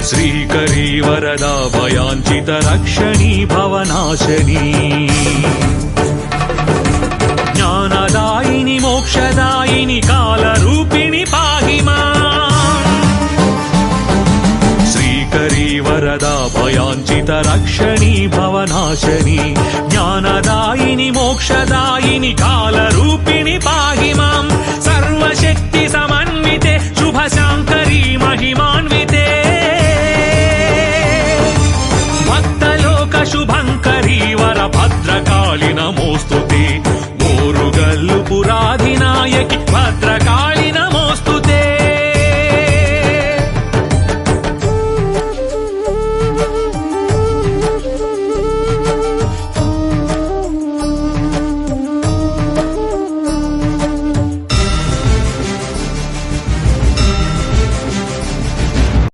श्रीकरी वरदा भयाञ्चित रक्षणी भवनाशनी ज्ञानदायिनी मोक्षदायिनी कालरूपिणी पाहि माम् श्रीकरी वरदा भयाञ्चित रक्षणी भवनाशनी ज्ञानदायिनी मोक्षदायिनी कालरूपिणी पाहि माम् सर्वशक्ति समन्विते शुभशाङ्करी महिमान्विते भक्तलोक शुभङ्करी वर भद्रकालिन